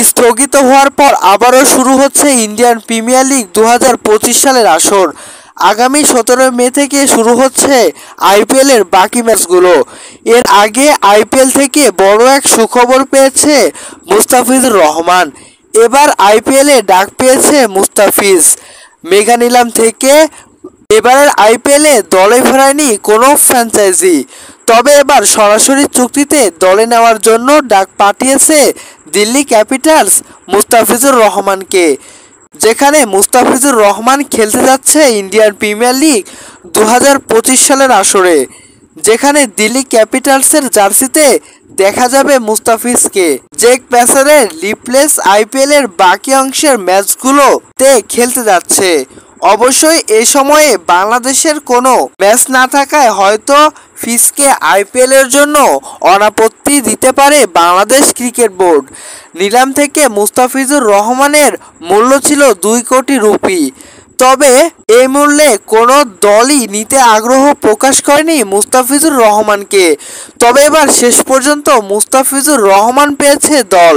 স্থগিত হওয়ার পর আবারও শুরু হচ্ছে ইন্ডিয়ান প্রিমিয়ার লিগ 2025 সালের আসর। আগামী 17 মে থেকে শুরু হচ্ছে আইপিএল এর বাকি ম্যাচগুলো। এর আগে আইপিএল থেকে বড় এক সুখবর পেয়েছে মুস্তাফিজুর রহমান। এবার আইপিএল এ ডাক পেয়েছে মুস্তাফিজ। মেগা নিলাম থেকে এবারের আইপিএলে দলে ফেরায়নি কোনো ফ্র্যাঞ্চাইজি, তবে এবার সরাসরি চুক্তিতে দলে নেওয়ার জন্য ডাক পাঠিয়েছে দিল্লি ক্যাপিটালস মুস্তাফিজুর রহমানকে। যেখানে মুস্তাফিজুর রহমান খেলতে যাচ্ছে ইন্ডিয়ান প্রিমিয়ার লিগ 2025 সালের আসরে, যেখানে দিল্লি ক্যাপিটালসের জার্সিতে দেখা যাবে মুস্তাফিজকে। জেক প্যাসারের রিপ্লেস আইপিএল এর বাকি অংশের ম্যাচগুলোতে খেলতে যাচ্ছে। অবশ্যই এ সময়ে বাংলাদেশের কোনো ম্যাচ না থাকায় হয়তো ফিজকে আইপিএল এর জন্য অনাপত্তি দিতে পারে বাংলাদেশ ক্রিকেট বোর্ড। নিলাম থেকে মুস্তাফিজুর রহমানের মূল্য ছিল 2 কোটি রুপি, তবে এই মূল্যে কোনো দলই নিতে আগ্রহ প্রকাশ করেনি মুস্তাফিজুর রহমানকে। তবে এবার শেষ পর্যন্ত মুস্তাফিজুর রহমান পেয়েছে দল,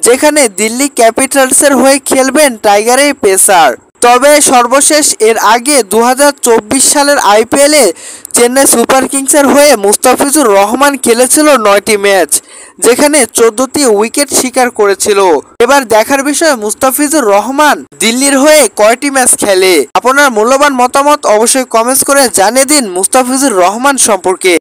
যেখানে দিল্লি ক্যাপিটালসের হয়ে খেলবেন টাইগারের পেসার। তবে সর্বশেষ এর আগে 2024 সালের আইপিএলে চেন্নাই সুপার কিংসের হয়ে মুস্তাফিজুর রহমান খেলেছিল 9টি ম্যাচ, যেখানে 14টি উইকেট শিকার করেছিল। এবার দেখার বিষয় মুস্তাফিজুর রহমান দিল্লির হয়ে কয়টি ম্যাচ খেলে। আপনার মূল্যবান মতামত অবশ্যই কমেন্টস করে জানিয়ে দিন মুস্তাফিজুর রহমান সম্পর্কে।